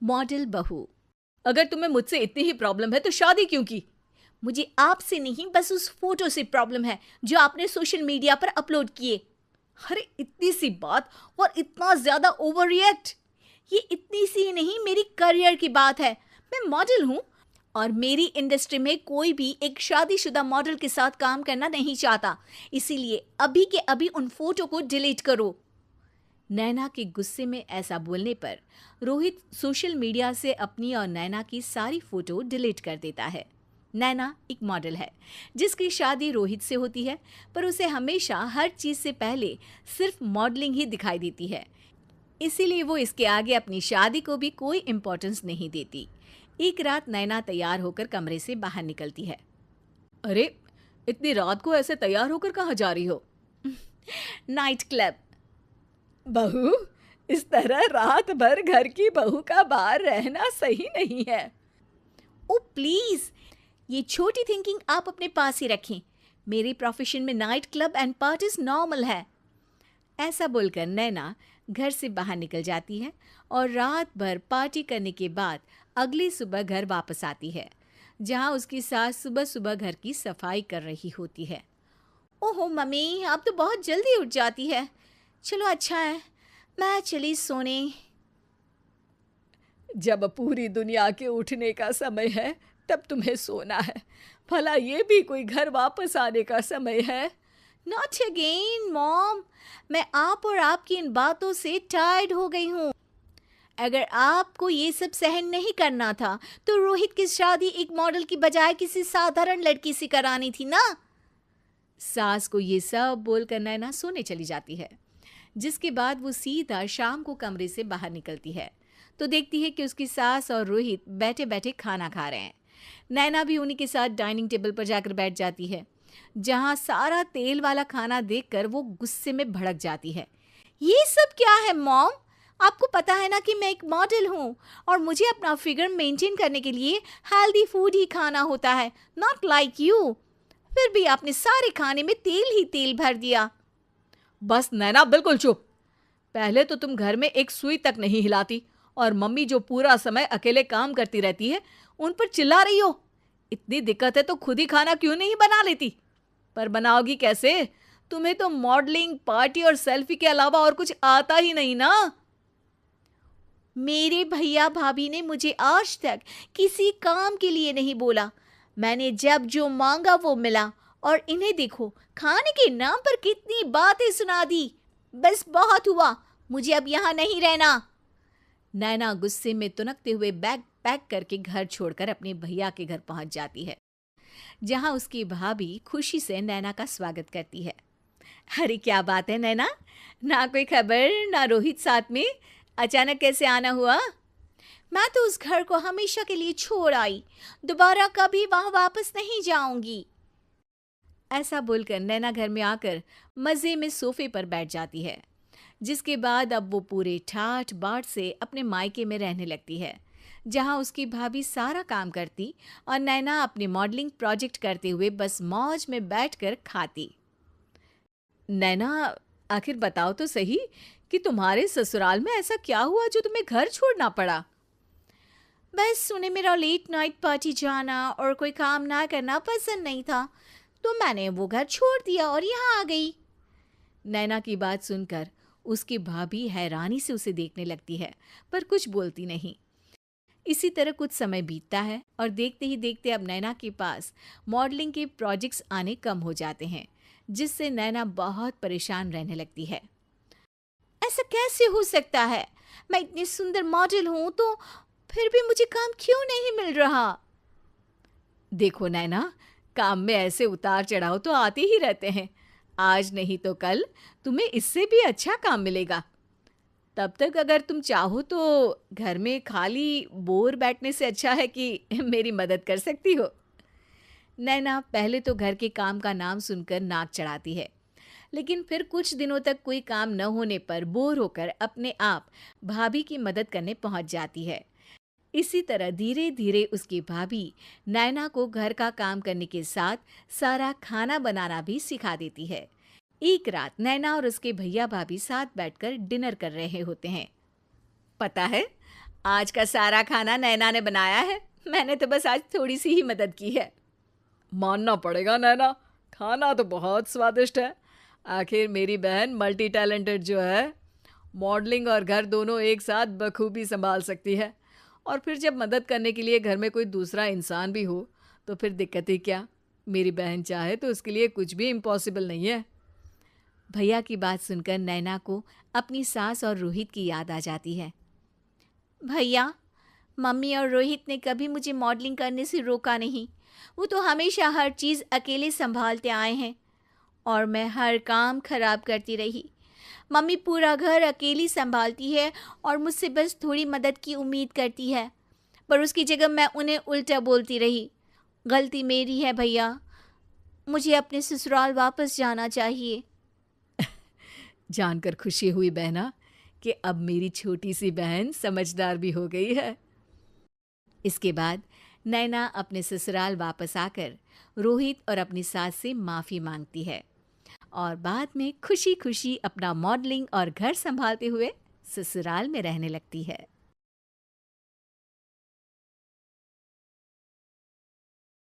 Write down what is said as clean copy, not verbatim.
Model बहू। अगर तुम्हें मुझसे इतनी ही प्रॉब्लम है तो शादी क्यों की? मुझे आपसे नहीं, बस उस फोटो से प्रॉब्लम है जो आपने सोशल मीडिया पर अपलोड किए। अरे इतनी सी बात और इतना ज्यादा ओवर रिएक्ट। ये इतनी सी नहीं, मेरी करियर की बात है। मैं मॉडल हूँ और मेरी इंडस्ट्री में कोई भी एक शादीशुदा मॉडल के साथ काम करना नहीं चाहता। इसीलिए अभी के अभी उन फोटो को डिलीट करो। नैना के गुस्से में ऐसा बोलने पर रोहित सोशल मीडिया से अपनी और नैना की सारी फोटो डिलीट कर देता है। नैना एक मॉडल है जिसकी शादी रोहित से होती है, पर उसे हमेशा हर चीज से पहले सिर्फ मॉडलिंग ही दिखाई देती है। इसीलिए वो इसके आगे अपनी शादी को भी कोई इम्पोर्टेंस नहीं देती। एक रात नैना तैयार होकर कमरे से बाहर निकलती है। अरे इतनी रात को ऐसे तैयार होकर कहाँ जा रही हो? Night club. बहू, इस तरह रात भर घर की बहू का बाहर रहना सही नहीं है। ओ प्लीज, ये छोटी थिंकिंग आप अपने पास ही रखें। मेरे प्रोफेशन में night club and parties normal है। ऐसा बोलकर नैना घर से बाहर निकल जाती है और रात भर पार्टी करने के बाद अगली सुबह घर वापस आती है, जहां उसकी सास सुबह सुबह घर की सफाई कर रही होती है। ओहो मम्मी, आप तो बहुत जल्दी उठ जाती है। चलो अच्छा है, मैं चली सोने। जब पूरी दुनिया के उठने का समय है तब तुम्हें सोना है। भला ये भी कोई घर वापस आने का समय है? नॉट अगेन मॉम, मैं आप और आपकी इन बातों से टायर्ड हो गई हूँ। अगर आपको ये सब सहन नहीं करना था तो रोहित की शादी एक मॉडल की बजाय किसी साधारण लड़की से करानी थी ना। सास को ये सब बोलकर नैना सोने चली जाती है, जिसके बाद वो सीधा शाम को कमरे से बाहर निकलती है तो देखती है कि उसकी सास और रोहित बैठे बैठे खाना खा रहे हैं। नैना भी उन्हीं के साथ डाइनिंग टेबल पर जाकर बैठ जाती है, जहां सारा तेल वाला खाना देखकर वो गुस्से में भड़क जाती है। ये सब क्या है मॉम? आपको पता है ना कि मैं एक मॉडल हूँ और मुझे अपना फिगर मेंटेन करने के लिए हेल्दी फूड ही खाना होता है, नॉट लाइक यू। फिर भी आपने सारे खाने में तेल ही तेल भर दिया। बस नैना, बिल्कुल चुप। पहले तो तुम घर में एक सुई तक नहीं हिलाती और मम्मी जो पूरा समय अकेले काम करती रहती है उन पर चिल्ला रही हो। इतनी दिक्कत है तो खुद ही खाना क्यों नहीं बना लेती? पर बनाओगी कैसे? तुम्हें तो मॉडलिंग, पार्टी और सेल्फी के अलावा और कुछ आता ही नहीं ना। मेरे भैया भाभी ने मुझे आज तक किसी काम के लिए नहीं बोला। मैंने जब जो मांगा वो मिला और इन्हें देखो, खाने के नाम पर कितनी बातें सुना दी। बस बहुत हुआ, मुझे अब यहाँ नहीं रहना। नैना गुस्से में तुनकते हुए बैग पैक करके घर छोड़कर अपने भैया के घर पहुंच जाती है, जहां उसकी भाभी खुशी से नैना का स्वागत करती है। अरे क्या बात है नैना, ना कोई खबर ना रोहित साथ में, अचानक कैसे आना हुआ? मैं तो उस घर को हमेशा के लिए छोड़ आई, दोबारा कभी वहां वापस नहीं जाऊंगी। ऐसा बोलकर नैना घर में आकर मजे में सोफे पर बैठ जाती है, जिसके बाद अब वो पूरे ठाठ बाट से अपने मायके में रहने लगती है, जहां उसकी भाभी सारा काम करती और नैना अपने मॉडलिंग प्रोजेक्ट करते हुए बस मौज में बैठकर खाती। नैना, आखिर बताओ तो सही कि तुम्हारे ससुराल में ऐसा क्या हुआ जो तुम्हें घर छोड़ना पड़ा? बस उन्हें मेरा लेट नाइट पार्टी जाना और कोई काम ना करना पसंद नहीं था, तो मैंने वो घर छोड़ दिया और यहाँ आ गई। नैना की बात सुनकर उसकी भाभी हैरानी से उसे देखने लगती है, पर कुछ बोलती नहीं। इसी तरह कुछ समय बीतता है और देखते ही देखते अब नैना के पास मॉडलिंग के प्रोजेक्ट्स आने कम हो जाते हैं, जिससे नैना बहुत परेशान रहने लगती है। ऐसा कैसे हो सकता है? मैं इतनी सुंदर मॉडल हूं तो फिर भी मुझे काम क्यों नहीं मिल रहा? देखो नैना, काम में ऐसे उतार चढ़ाव तो आते ही रहते हैं। आज नहीं तो कल तुम्हें इससे भी अच्छा काम मिलेगा। तब तक अगर तुम चाहो तो घर में खाली बोर बैठने से अच्छा है कि मेरी मदद कर सकती हो। नैना पहले तो घर के काम का नाम सुनकर नाक चढ़ाती है, लेकिन फिर कुछ दिनों तक कोई काम न होने पर बोर होकर अपने आप भाभी की मदद करने पहुंच जाती है। इसी तरह धीरे धीरे उसकी भाभी नैना को घर का काम करने के साथ सारा खाना बनाना भी सिखा देती है। एक रात नैना और उसके भैया भाभी साथ बैठकर डिनर कर रहे होते हैं। पता है, आज का सारा खाना नैना ने बनाया है, मैंने तो बस आज थोड़ी सी ही मदद की है। मानना पड़ेगा नैना, खाना तो बहुत स्वादिष्ट है। आखिर मेरी बहन मल्टी टैलेंटेड जो है, मॉडलिंग और घर दोनों एक साथ बखूबी संभाल सकती है। और फिर जब मदद करने के लिए घर में कोई दूसरा इंसान भी हो तो फिर दिक्कत ही क्या। मेरी बहन चाहे तो उसके लिए कुछ भी इम्पॉसिबल नहीं है। भैया की बात सुनकर नैना को अपनी सास और रोहित की याद आ जाती है। भैया, मम्मी और रोहित ने कभी मुझे मॉडलिंग करने से रोका नहीं। वो तो हमेशा हर चीज़ अकेले संभालते आए हैं और मैं हर काम खराब करती रही। मम्मी पूरा घर अकेली संभालती है और मुझसे बस थोड़ी मदद की उम्मीद करती है, पर उसकी जगह मैं उन्हें उल्टा बोलती रही। गलती मेरी है भैया, मुझे अपने ससुराल वापस जाना चाहिए। जानकर खुशी हुई बहना कि अब मेरी छोटी सी बहन समझदार भी हो गई है। इसके बाद नैना अपने ससुराल वापस आकर रोहित और अपनी सास से माफ़ी मांगती है और बाद में खुशी खुशी अपना मॉडलिंग और घर संभालते हुए ससुराल में रहने लगती है।